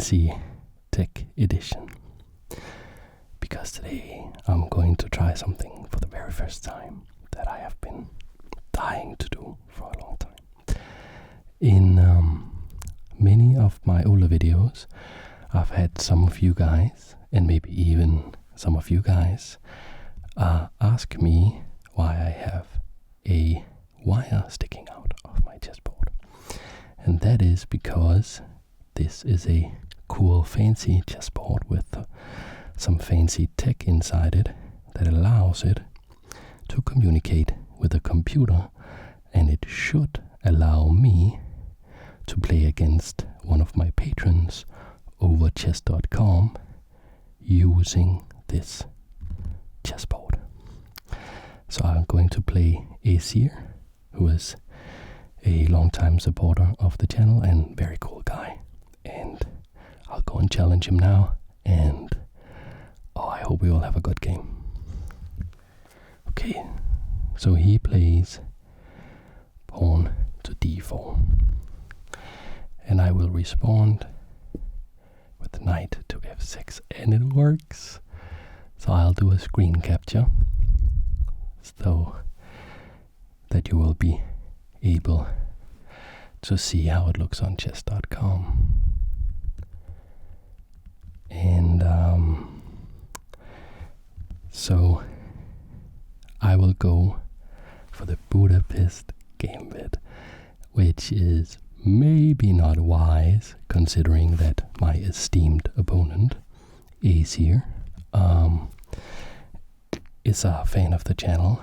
fancy tech edition, because today I'm going to try something for the very first time that I have been dying to do for a long time. In many of my older videos, I've had some of you guys, and maybe even some of you guys, ask me why I have a wire sticking out of my chessboard. And that is because this is a cool fancy chessboard with some fancy tech inside it that allows it to communicate with a computer, and it should allow me to play against one of my patrons over chess.com using this chessboard. So I'm going to play Æsir, who is a long-time supporter of the channel and very cool guy. And I'll go and challenge him now, and I hope we will have a good game. Okay, so he plays pawn to d4. And I will respond with knight to f6, and it works. So I'll do a screen capture so that you will be able to see how it looks on chess.com. And so I will go for the Budapest Gambit, which is maybe not wise, considering that my esteemed opponent, Æsir, is a fan of the channel.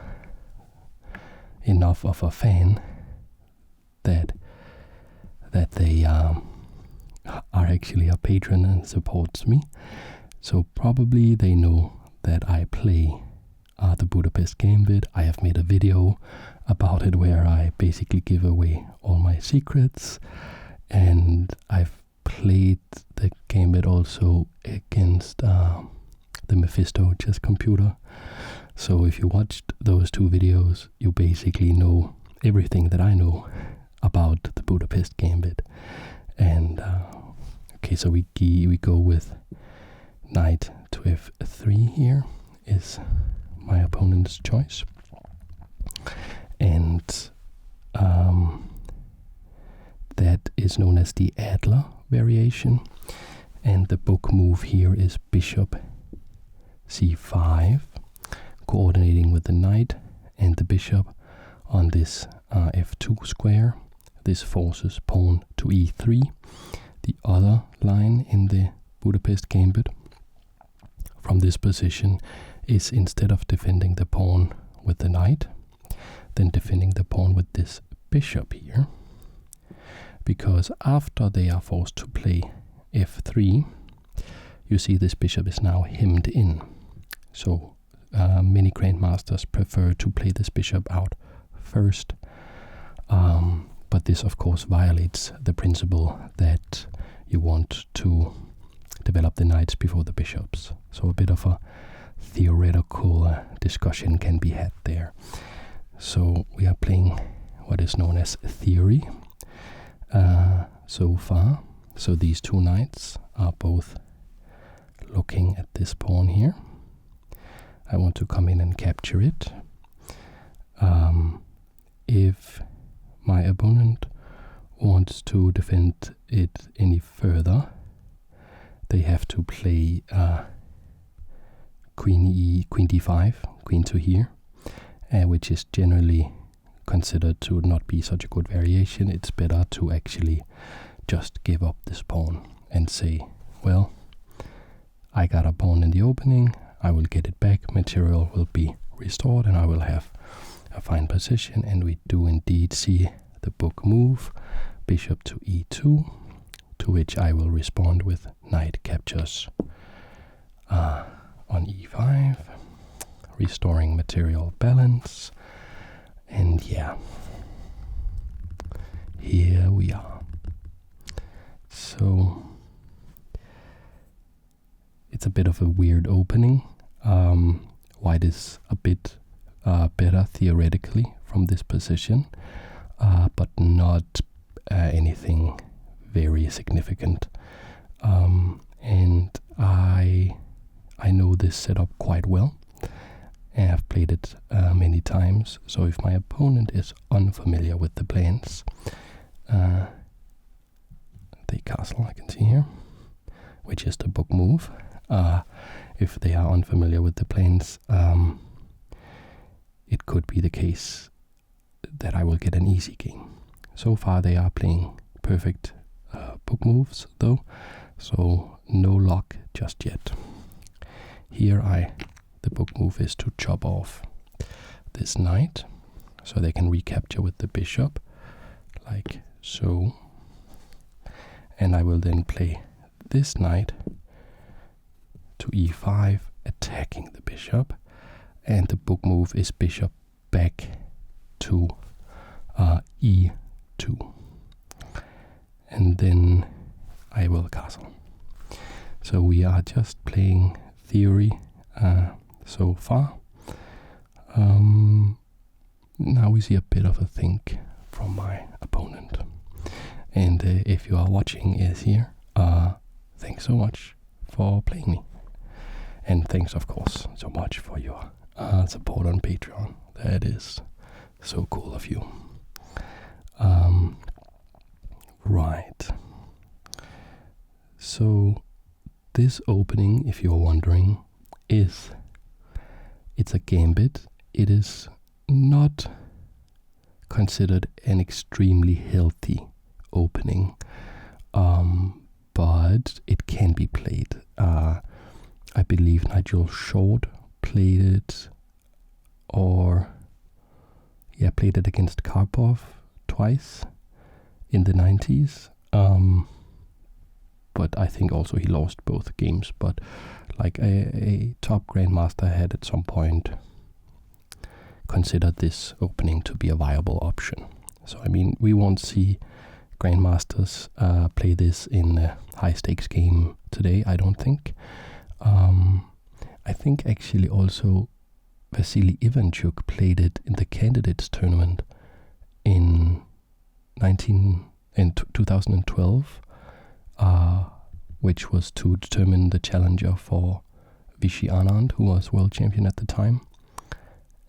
Enough of a fan that they are actually a patron and supports me. So probably they know that I play the Budapest Gambit. I have made a video about it where I basically give away all my secrets, and I've played the Gambit also against the Mephisto chess computer. So if you watched those two videos, you basically know everything that I know about the Budapest Gambit. And okay, so we go with knight to f3 here is my opponent's choice. And that is known as the Adler variation. And the book move here is bishop c5, coordinating with the knight and the bishop on this f2 square. This forces pawn to e3. The other line in the Budapest Gambit from this position is, instead of defending the pawn with the knight, then defending the pawn with this bishop here. Because after they are forced to play f3, you see this bishop is now hemmed in. So many grandmasters prefer to play this bishop out first. But this, of course, violates the principle that you want to develop the knights before the bishops. So a bit of a theoretical discussion can be had there. So we are playing what is known as theory so far. So these two knights are both looking at this pawn here. I want to come in and capture it. If my opponent wants to defend it any further, they have to play queen d5, queen to here, which is generally considered to not be such a good variation. It's better to actually just give up this pawn and say, well, I got a pawn in the opening, I will get it back, material will be restored, and I will have a fine position. And we do indeed see the book move, bishop to e2, to which I will respond with knight captures on e5, restoring material balance. And yeah, here we are. So it's a bit of a weird opening. White is a bit better theoretically from this position, but not anything very significant. and I know this setup quite well. And I've played it many times. So if my opponent is unfamiliar with the plans, they castle, I can see here, which is the book move. If they are unfamiliar with the plans, it could be the case that I will get an easy game. So far they are playing perfect book moves though, so no luck just yet. Here the book move is to chop off this knight so they can recapture with the bishop, like so. And I will then play this knight to e5, attacking the bishop, and the book move is bishop back to e2. And then I will castle. So we are just playing theory so far. Now we see a bit of a think from my opponent. And if you are watching Æsir, thanks so much for playing me. And thanks, of course, so much for your support on Patreon. That is so cool of you. Right. So this opening, if you're wondering, it's a gambit. It is not considered an extremely healthy opening, but it can be played. I believe Nigel Short played it, played it against Karpov twice in the 90s. But I think also he lost both games. But like a top grandmaster had at some point considered this opening to be a viable option. So I mean, we won't see grandmasters play this in a high stakes game today, I don't think. I think actually also Vasily Ivanchuk played it in the candidates tournament in 2012, which was to determine the challenger for Vichy Anand, who was world champion at the time,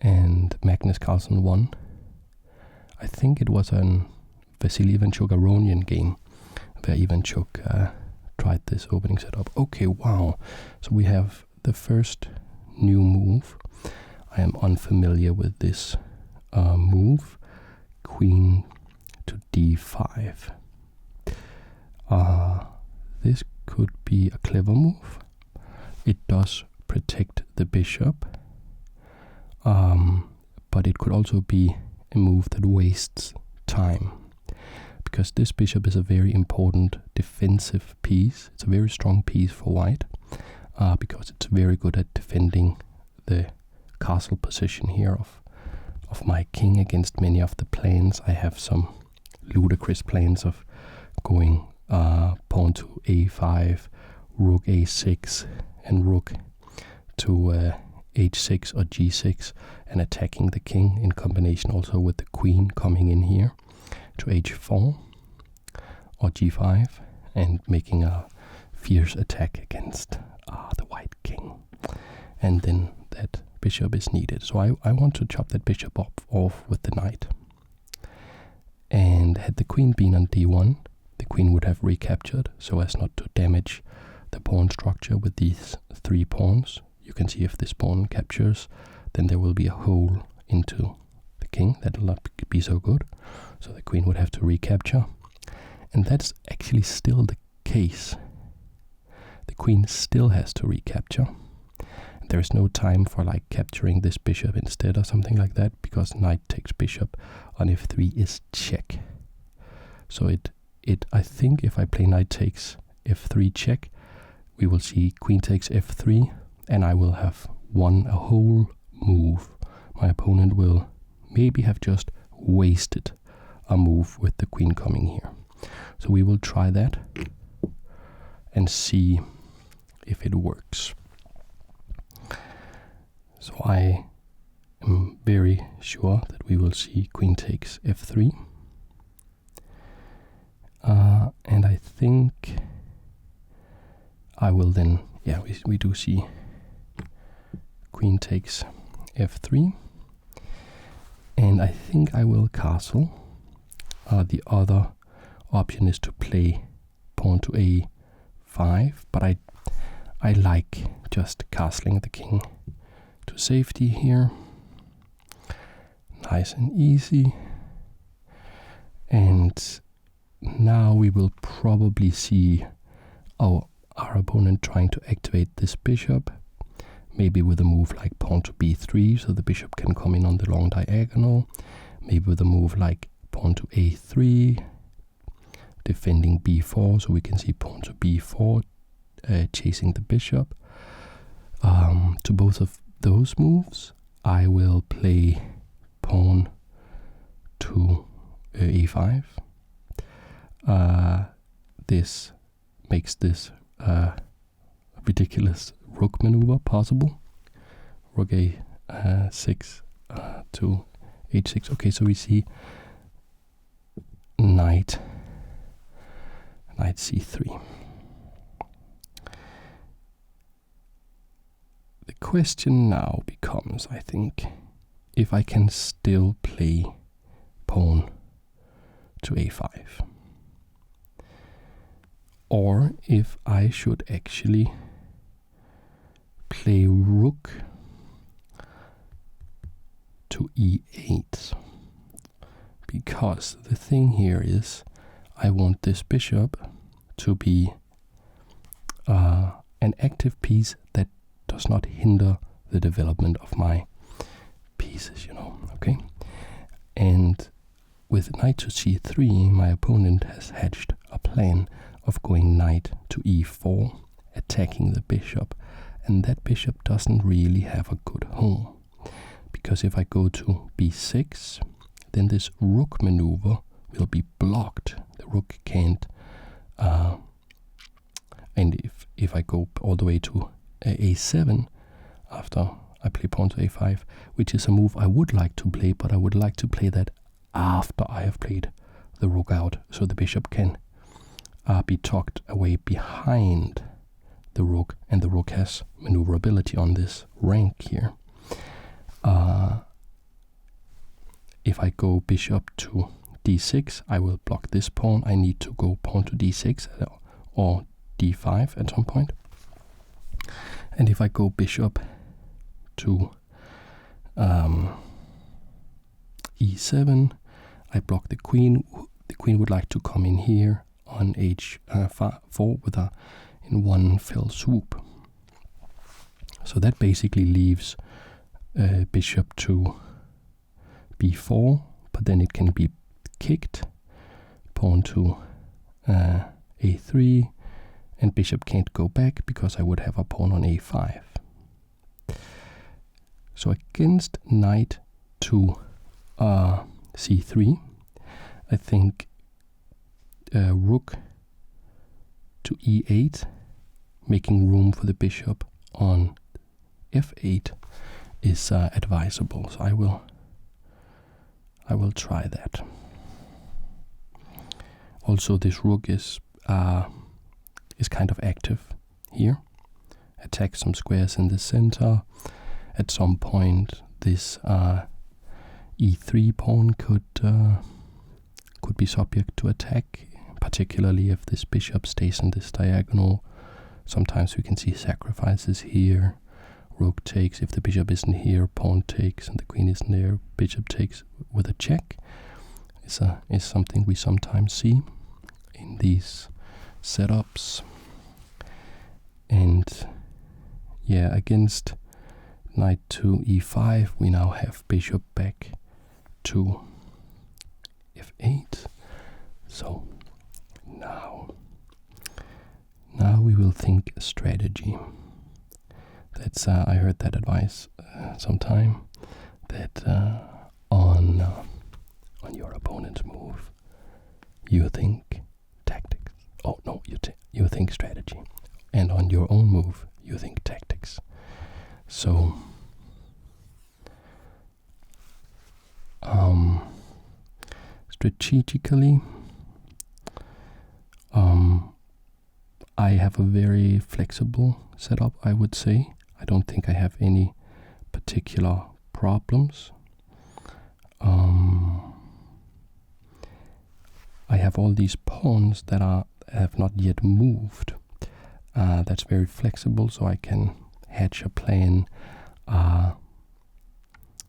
and Magnus Carlsen won. I think it was an Vasily Ivanchuk Aronian game where Ivanchuk tried this opening setup. Okay, wow. So we have the first new move. I am unfamiliar with this move. Queen to d5. This could be a clever move. It does protect the bishop, but it could also be a move that wastes time, because this bishop is a very important defensive piece. It's a very strong piece for white, because it's very good at defending the castle position here of my king against many of the plans. I have some ludicrous plans of going pawn to a5, rook a6, and rook to h6 or g6, and attacking the king, in combination also with the queen coming in here to h4 or g5, and making a fierce attack against the white king. And then that bishop is needed. So I want to chop that bishop off with the knight. And had the queen been on d1, the queen would have recaptured so as not to damage the pawn structure with these 3 pawns. You can see if this pawn captures, then there will be a hole into the king. That will not be so good. So the queen would have to recapture. And that's actually still the case. The queen still has to recapture. There is no time for like capturing this bishop instead or something like that, because knight takes bishop on f3 is check. So I think if I play knight takes f3 check, we will see queen takes f3, and I will have won a whole move. My opponent will maybe have just wasted a move with the queen coming here. So we will try that and see if it works. So I am very sure that we will see queen takes f3. And I think I will then, yeah, we do see queen takes f3, and I think I will castle. The other option is to play pawn to a5, but I like just castling the king to safety here. Nice and easy. And now we will probably see our opponent trying to activate this bishop, maybe with a move like pawn to b3, so the bishop can come in on the long diagonal, maybe with a move like pawn to a3, defending b4, so we can see pawn to b4, chasing the bishop. To both of those moves, I will play pawn to a5. This makes this ridiculous rook maneuver possible. Rook a6 to h6. Okay, so we see knight c3. The question now becomes, I think, if I can still play pawn to a5, or if I should actually play rook to e8, because the thing here is I want this bishop to be an active piece that does not hinder the development of my pieces, you know, okay? And with knight to c3, my opponent has hatched a plan of going knight to e4, attacking the bishop, and that bishop doesn't really have a good home, because if I go to b6, then this rook maneuver will be blocked. The rook can't, and if I go all the way to a7 after I play pawn to a5, which is a move I would like to play, but I would like to play that after I have played the rook out, so the bishop can be tucked away behind the rook, and the rook has maneuverability on this rank here. If I go bishop to d6, I will block this pawn. I need to go pawn to d6 or d5 at some point. And if I go bishop to e7, I block the queen. The queen would like to come in here on h4 with in one fell swoop. So that basically leaves bishop to b4, but then it can be kicked, pawn to a3, and bishop can't go back because I would have a pawn on a5. So against knight to c3, I think rook to e8, making room for the bishop on f8, is advisable. So I will try that. Also, this rook is kind of active here. Attack some squares in the center. At some point, this e3 pawn could be subject to attack, particularly if this bishop stays in this diagonal. Sometimes we can see sacrifices here. Rook takes, if the bishop isn't here, pawn takes, and the queen isn't there, bishop takes with a check. Is something we sometimes see in these setups. And yeah, against knight to e5, we now have bishop back to f8. So now we will think strategy. That's I heard that advice sometime, that on your opponent's move you think tactics. Oh no, you think strategy, and on your own move you think tactics. So strategically, I have a very flexible setup, I would say. I don't think I have any particular problems. I have all these pawns that have not yet moved. That's very flexible, so I can hatch a plan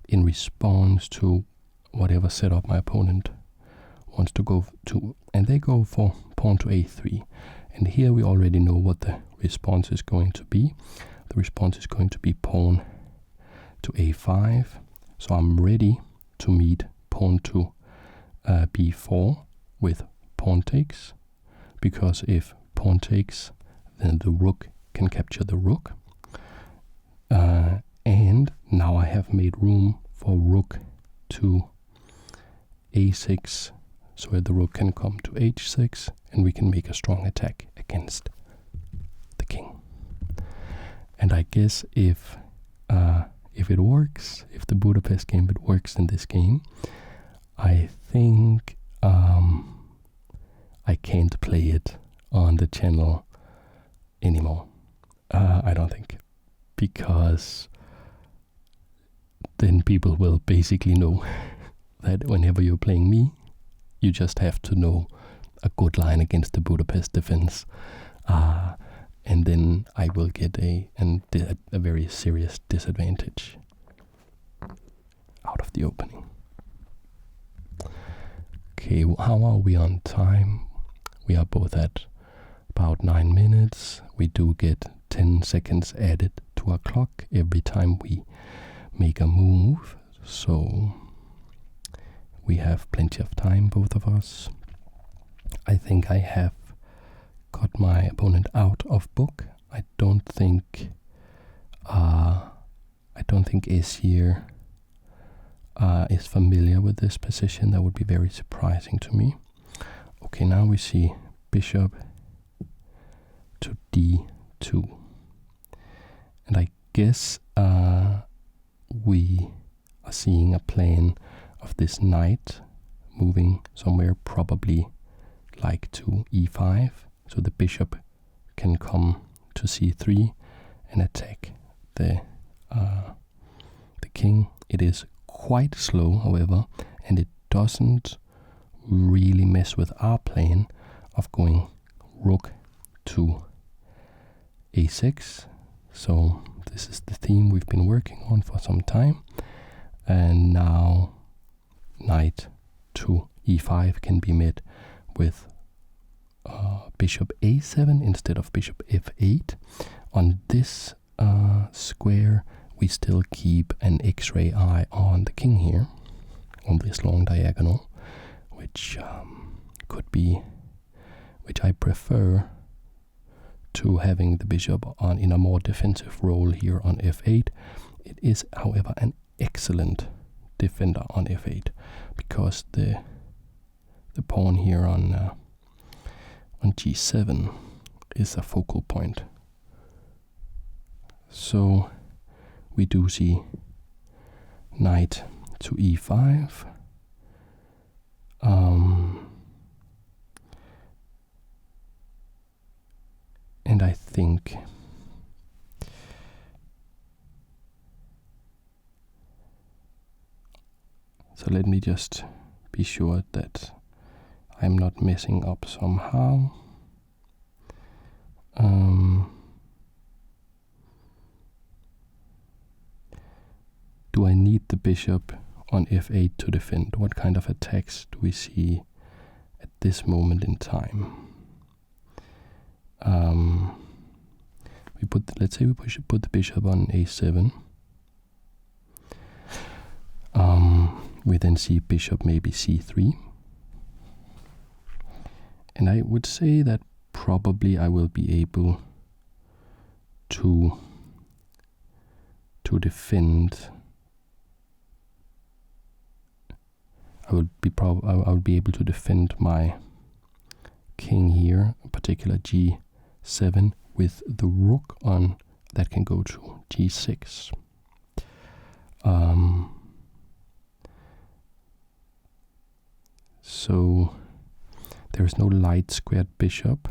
in response to whatever setup my opponent wants to go to. And they go for pawn to a3. And here we already know what the response is going to be. The response is going to be pawn to a5. So I'm ready to meet pawn to b4 with pawn takes, because if pawn takes, then the rook can capture the rook. And now I have made room for rook to a6, so the rook can come to h6, and we can make a strong attack against the king. And I guess if it works, if the Budapest Gambit works in this game, I think I can't play it on the channel anymore. I don't think, because then people will basically know that whenever you're playing me, you just have to know a good line against the Budapest defense, and then I will get a very serious disadvantage out of the opening. Okay, how are we on time? We are both at about 9 minutes. We do get 10 seconds added to our clock every time we make a move, so we have plenty of time, both of us. I think I have got my opponent out of book. I don't think Æsir is familiar with this position. That would be very surprising to me. Okay, now we see bishop to d2, and I guess we are seeing a plan of this knight moving somewhere, probably like to e5, so the bishop can come to c3 and attack the king. It is quite slow, however, and it doesn't really mess with our plan of going rook to a6. So this is the theme we've been working on for some time, and now knight to e5 can be met with bishop a7 instead of bishop f8. On this square, we still keep an x-ray eye on the king here, on this long diagonal, which I prefer to having the bishop in a more defensive role here on f8. It is, however, an excellent defender on f8, because the pawn here on g7 is a focal point. So we do see knight to e5. And I think so. Let me just be sure that I'm not messing up somehow. Do I need the bishop on f8 to defend? What kind of attacks do we see at this moment in time? Let's say we put the bishop on a7. We then see bishop maybe c3. And I would say that probably I will be able to defend. I would be able to defend my king here, in particular g7, with the rook on that can go to g6. So there is no light squared bishop,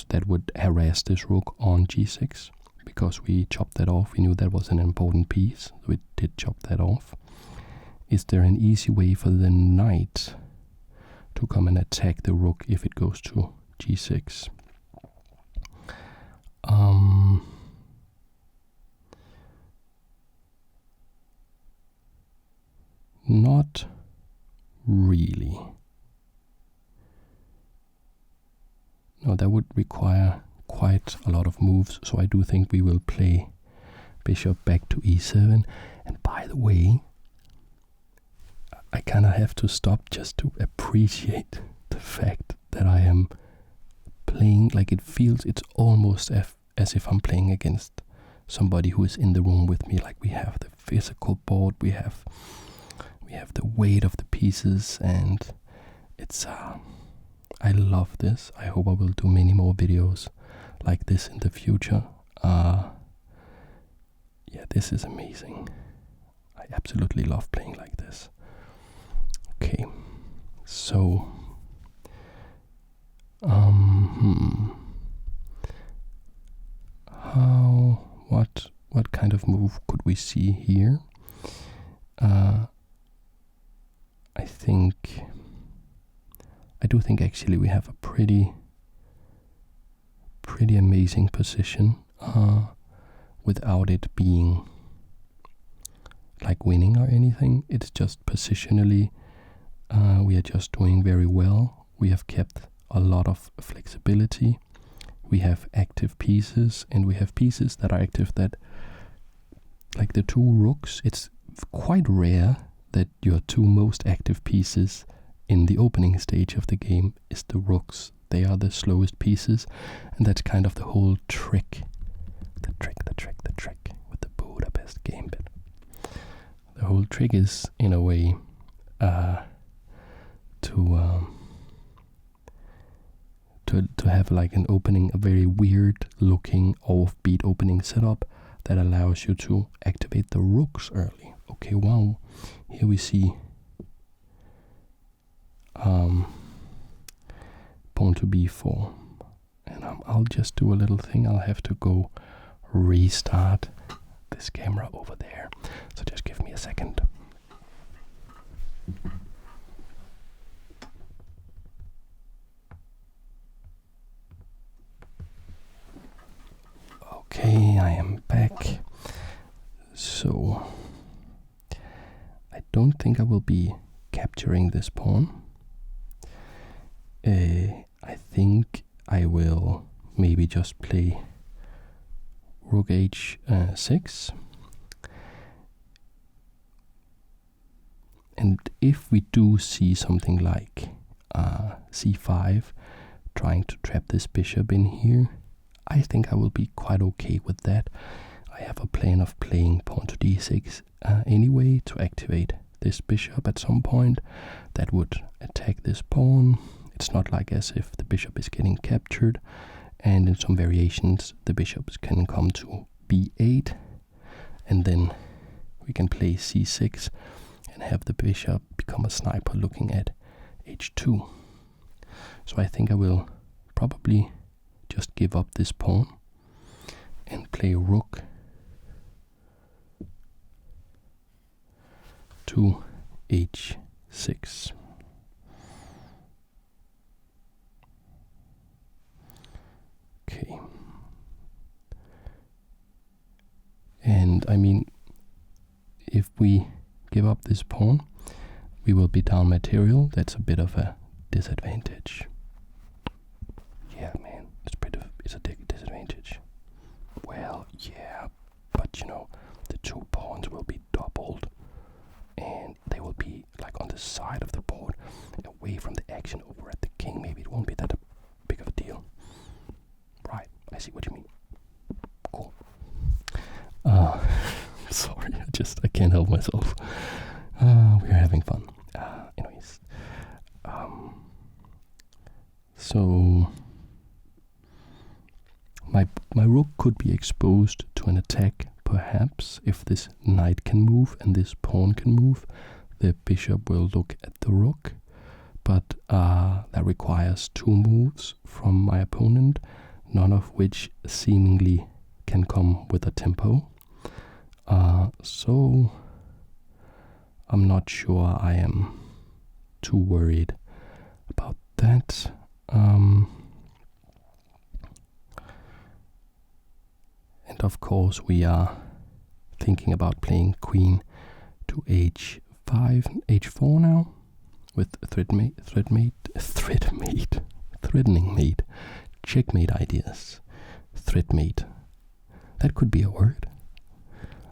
that would harass this rook on g6, because we chopped that off. We knew that was an important piece, so we did chop that off. Is there an easy way for the knight to come and attack the rook if it goes to g6? Not really. No, that would require quite a lot of moves, so I do think we will play bishop back to e7. And by the way, I kind of have to stop just to appreciate the fact that I am playing, like it feels, it's almost as if I'm playing against somebody who is in the room with me. Like we have the physical board, we have the weight of the pieces, and it's I love this. I hope I will do many more videos like this in the future. Yeah, this is amazing. I absolutely love playing like this. Okay, so what kind of move could we see here? I do think actually we have a pretty amazing position without it being like winning or anything. It's just positionally we are just doing very well. We have kept a lot of flexibility. We have active pieces, and we have pieces that are active that, like the two rooks, it's quite rare that your two most active pieces in the opening stage of the game is the rooks. They are the slowest pieces, and that's kind of the whole trick. The trick with the Budapest gambit. The whole trick is, in a way, to have like an opening, a very weird looking offbeat opening setup that allows you to activate the rooks early. Okay, wow. Here we see pawn to b4, and I'll just do a little thing. I'll have to go restart this camera over there, so just give me a second. Okay, I am back. So I don't think I will be capturing this pawn. I think I will maybe just play rook h6. And if we do see something like c5, trying to trap this bishop in here, I think I will be quite okay with that. I have a plan of playing pawn to d6 anyway to activate this bishop at some point. That would attack this pawn. It's not like as if the bishop is getting captured, and in some variations the bishops can come to b8, and then we can play c6 and have the bishop become a sniper looking at h2. So I think I will probably just give up this pawn and play rook to h6. Okay. And I mean, if we give up this pawn, we will be down material. That's a bit of a disadvantage. Yeah, man, it's a disadvantage. Well, yeah, but you know, the two pawns will be doubled, and they will be like on the side of the board, away from the action over at the king. Maybe it won't be that big of a deal. Right, I see what you mean. Cool. Sorry, I can't help myself. We're having fun. Anyways, so my rook could be exposed to an attack, perhaps. If this knight can move and this pawn can move, the bishop will look at the rook. but that requires 2 moves from my opponent, none of which seemingly can come with a tempo. So I'm not sure I am too worried about that. And of course we are thinking about playing queen to h5, h4 now, with threatening mate, checkmate ideas. Threatmate. That could be a word.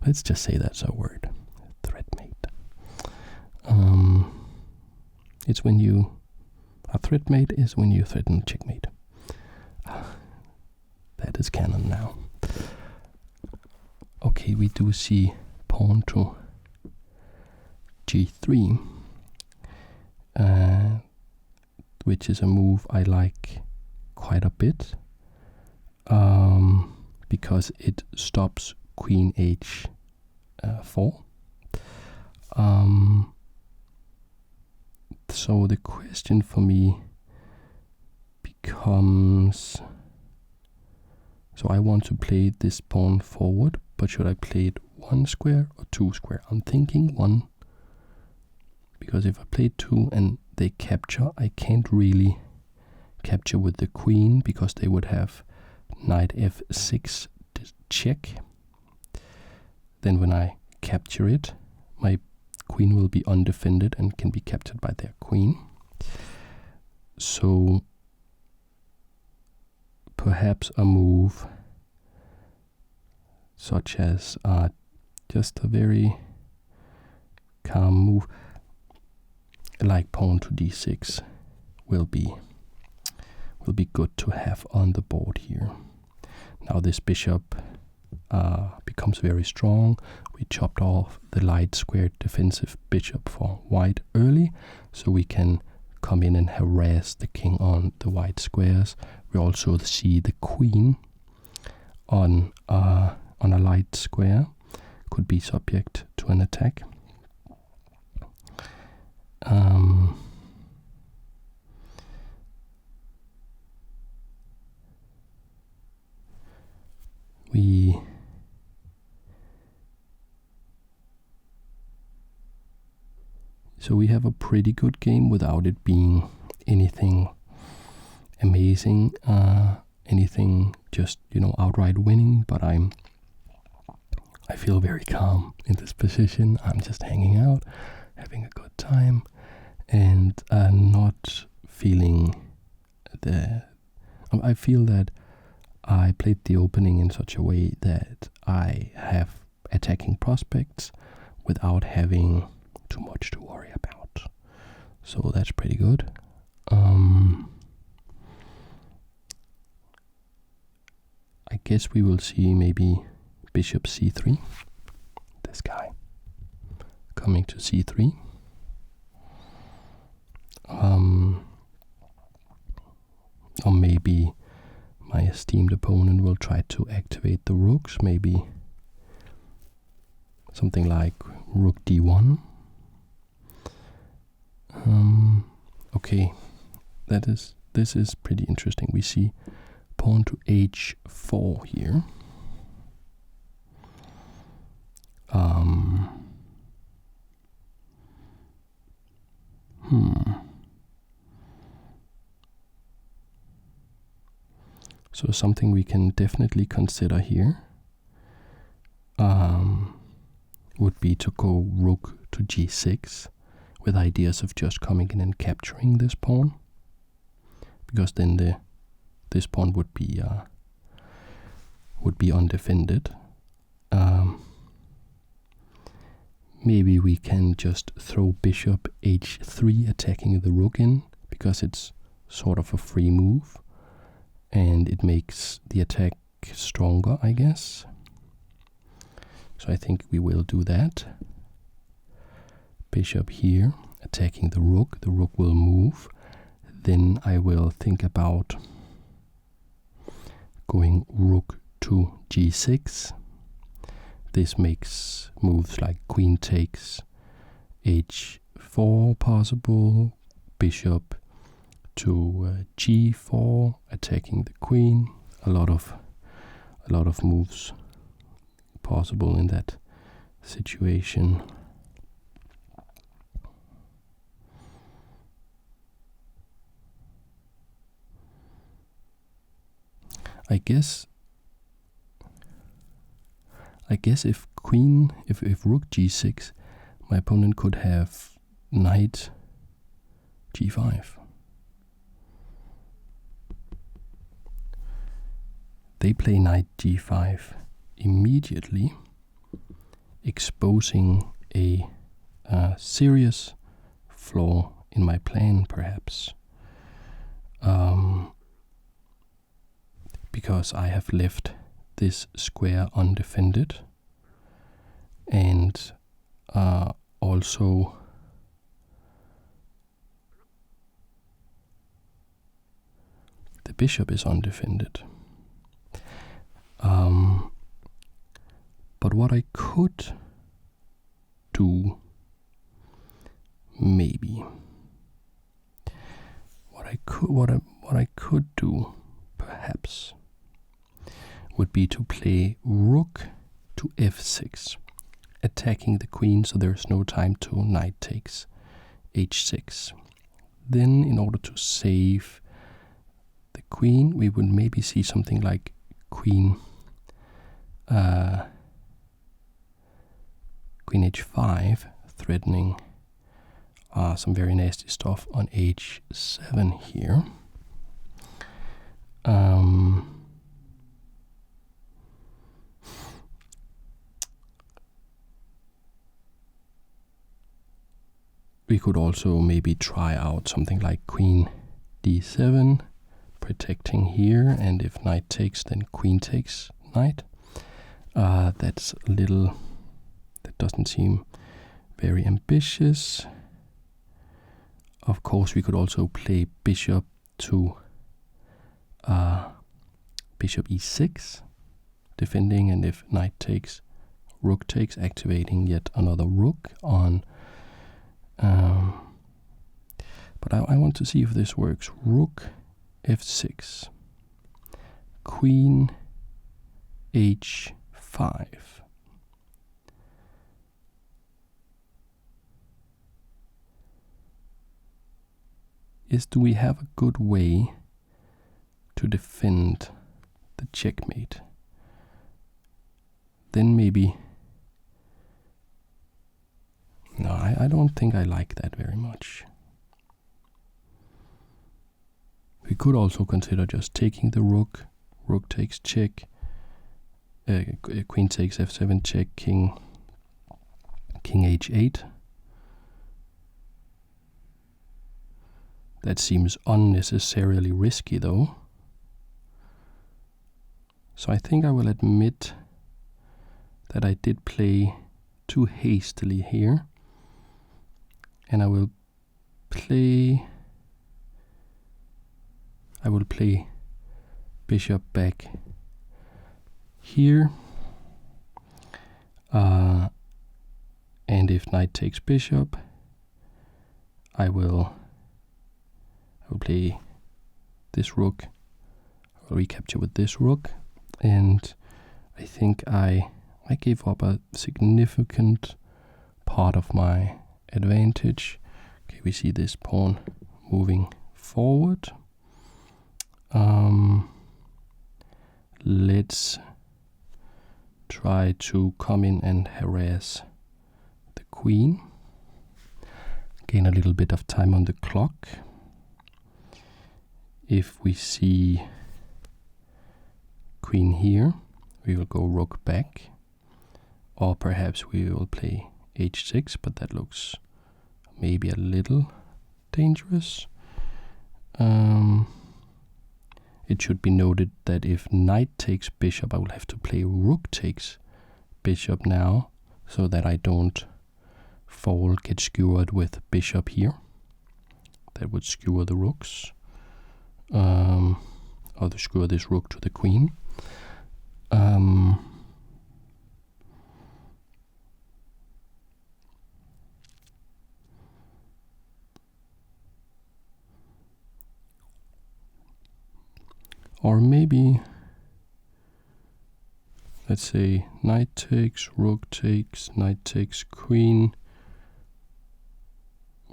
Let's just say that's a word. Threatmate. It's when you... A threatmate is when you threaten checkmate. That is canon now. Okay, we do see pawn to g3, which is a move I like quite a bit, because it stops queen h4. So the question for me becomes, so I want to play this pawn forward, but should I play it 1 square or 2 square? I'm thinking 1, because if I play 2 and they capture, I can't really capture with the queen, because they would have knight f6 check. Then when I capture it, my queen will be undefended and can be captured by their queen. So perhaps a move such as just a very calm move like pawn to d6 will be good to have on the board here. Now this bishop becomes very strong. We chopped off the light squared defensive bishop for white early, so we can come in and harass the king on the white squares. We also see the queen on a light square could be subject to an attack. So we have a pretty good game without it being anything amazing, anything just, outright winning, but I feel very calm in this position. I'm just hanging out, having a good time, and not feeling I feel that I played the opening in such a way that I have attacking prospects without having too much to worry about. So that's pretty good. I guess we will see maybe bishop c3. This guy coming to c3. Or maybe my esteemed opponent will try to activate the rooks. Maybe something like rook d1. Okay, this is pretty interesting. We see pawn to h4 here. So something we can definitely consider here would be to go rook to g6 with ideas of just coming in and capturing this pawn, because then this pawn would be undefended. Maybe we can just throw bishop h3 attacking the rook in, because it's sort of a free move and it makes the attack stronger, I guess. So I think we will do that. Bishop here attacking the rook will move. Then I will think about going rook to g6. This makes moves like queen takes h4 possible, bishop to g4, attacking the queen. A lot of moves possible in that situation. I guess if rook g6, my opponent could have knight g5. They play knight g5 immediately, exposing a serious flaw in my plan, perhaps. Because I have left this square undefended, and also the bishop is undefended. But what I could do, maybe, what I could do, perhaps, would be to play rook to f6, attacking the queen, so there's no time to knight takes h6. Then, in order to save the queen, we would maybe see something like queen h5, threatening some very nasty stuff on h7 here. We could also maybe try out something like queen d7, protecting here, and if knight takes, then queen takes knight. That's a little, that doesn't seem very ambitious. Of course, we could also play bishop to bishop e6, defending, and if knight takes, rook takes, activating yet another rook on. But I want to see if this works. Rook f6, queen h5. Do we have a good way to defend the checkmate? Then maybe. No, I don't think I like that very much. We could also consider just taking the rook. Rook takes check. Queen takes f7 check. King h8. That seems unnecessarily risky, though. So I think I will admit that I did play too hastily here. And I will play bishop back here. And if knight takes bishop, I will play this rook, or recapture with this rook, and I think I gave up a significant part of my advantage. Okay, we see this pawn moving forward. Let's try to come in and harass the queen. Gain a little bit of time on the clock. If we see queen here, we will go rook back, or perhaps we will play h6, but that looks maybe a little dangerous. It should be noted that if knight takes bishop, I will have to play rook takes bishop now, so that I don't get skewered with bishop here. That would skewer the rooks. Or to skewer this rook to the queen. Or maybe, let's say knight takes, rook takes, knight takes, queen.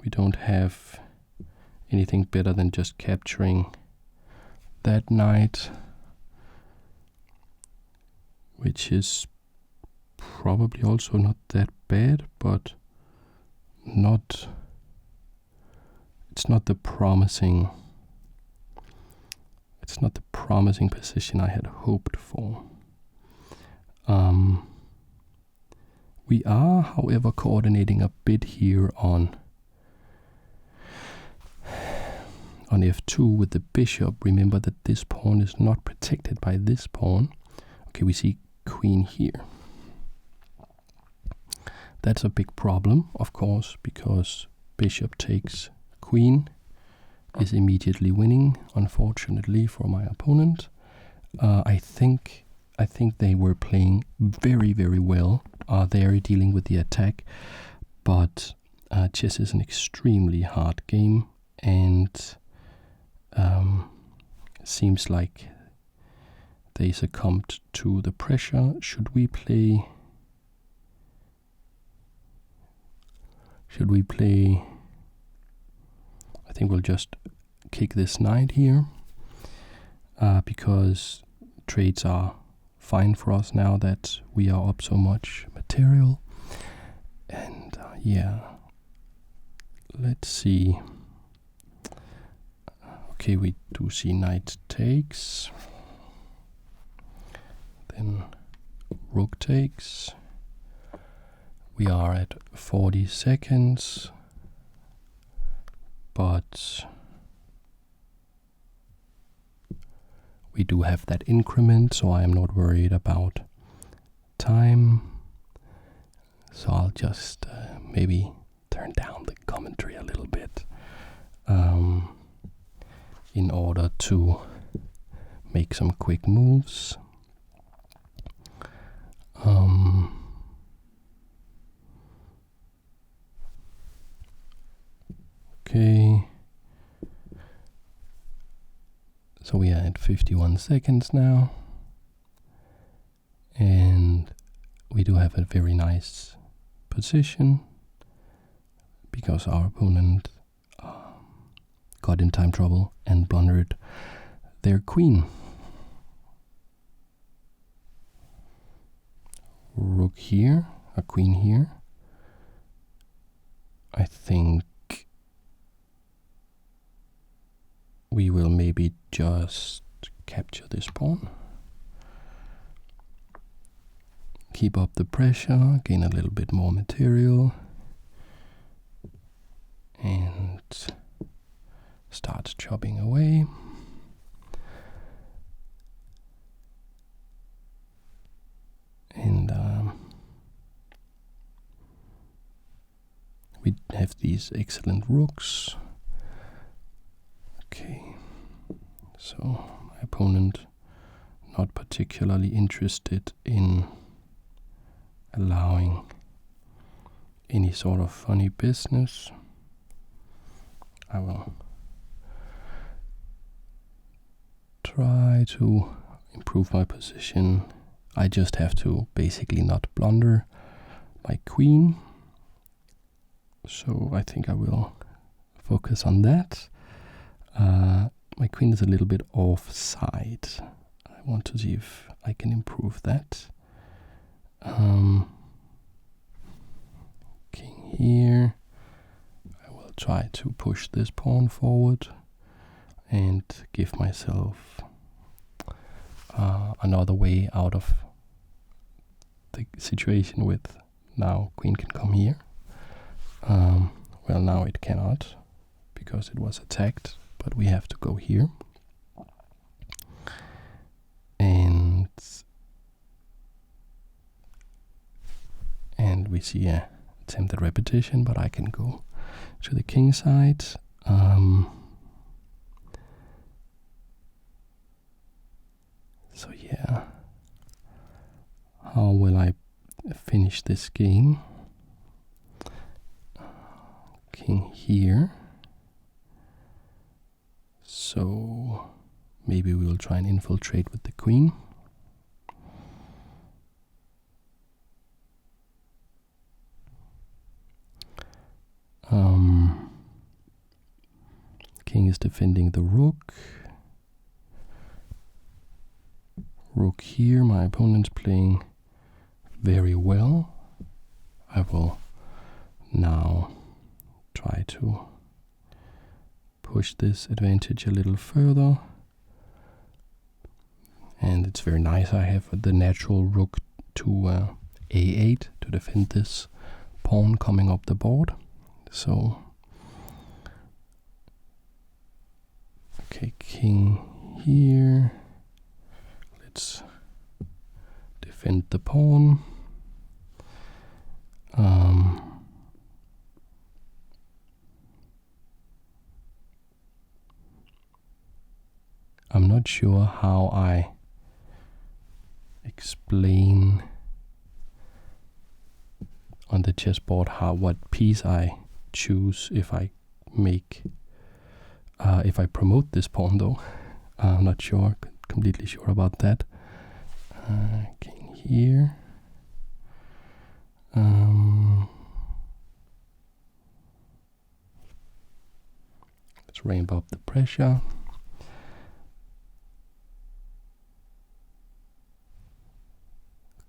We don't have anything better than just capturing that knight, which is probably also not that bad, but it's not the promising position I had hoped for. We are, however, coordinating a bit here on f2 with the bishop. Remember that this pawn is not protected by this pawn. Okay, we see queen here. That's a big problem, of course, because bishop takes queen is immediately winning, unfortunately for my opponent. I think they were playing very, very well. They are dealing with the attack, but chess is an extremely hard game, and seems like they succumbed to the pressure. Should we play? I think we'll just kick this knight here, because trades are fine for us now that we are up so much material. And yeah, let's see. Okay, we do see knight takes, then rook takes. We are at 40 seconds, but we do have that increment, so I am not worried about time. So I'll just maybe turn down the commentary a little bit in order to make some quick moves. Okay, so we are at 51 seconds now, and we do have a very nice position because our opponent got in time trouble and blundered their queen. Rook here, a queen here. I think we will maybe just capture this pawn, keep up the pressure, gain a little bit more material, and start chopping away. And we have these excellent rooks. Okay, so my opponent not particularly interested in allowing any sort of funny business. I will try to improve my position. I just have to basically not blunder my queen. So I think I will focus on that. My queen is a little bit offside. I want to see if I can improve that. King here. I will try to push this pawn forward and give myself another way out of the situation with now queen can come here. Well, now it cannot because it was attacked, but we have to go here. And we see a attempted repetition, but I can go to the king side. So yeah, how will I finish this game? King here. So maybe we will try and infiltrate with the queen. King is defending the rook. Rook here, my opponent's playing very well. I will now try to push this advantage a little further. And it's very nice, I have the natural rook to a8 to defend this pawn coming up the board. So, okay, king here. Let's defend the pawn. I'm not sure how I explain on the chessboard what piece I choose if I promote this pawn though. I'm not sure, completely sure about that. King here. Let's ramp up the pressure.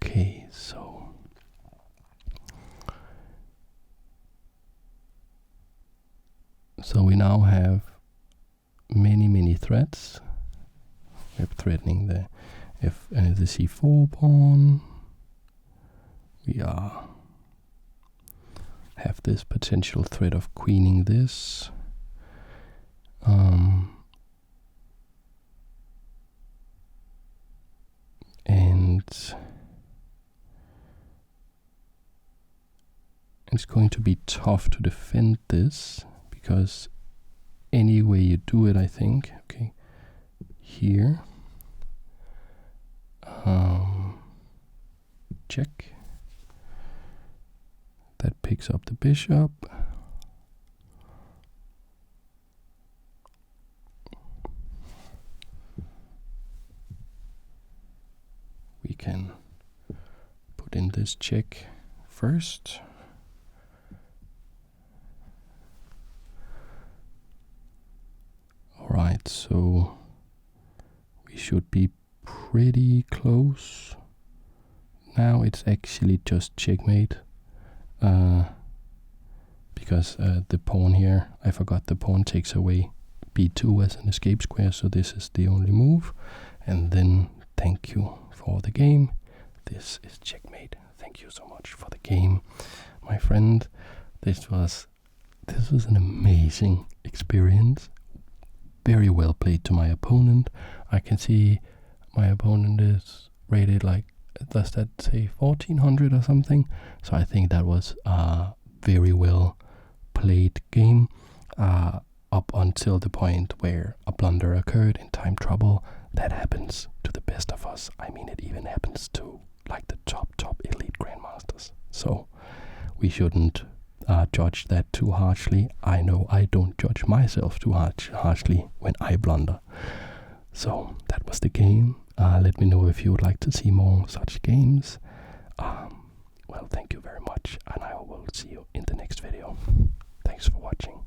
Okay, so we now have many threats. We're threatening the c4 pawn. We have this potential threat of queening this. And it's going to be tough to defend this, because any way you do it, I think. Okay, here. Check. That picks up the bishop. We can put in this check first. Alright, so we should be pretty close. Now it's actually just checkmate. Because the pawn here, I forgot the pawn takes away b2 as an escape square, so this is the only move. And then thank you for the game. This is checkmate. Thank you so much for the game, my friend. This was an amazing experience. Very well played to my opponent. I can see my opponent is rated like, does that say 1400 or something? So I think that was a very well played game up until the point where a blunder occurred in time trouble. That happens to the best of us. I mean, it even happens to like the top elite grandmasters. So we shouldn't judge that too harshly. I know I don't judge myself too harshly when I blunder. So that was the game. Let me know if you would like to see more such games. Well, thank you very much, and I will see you in the next video. Thanks for watching.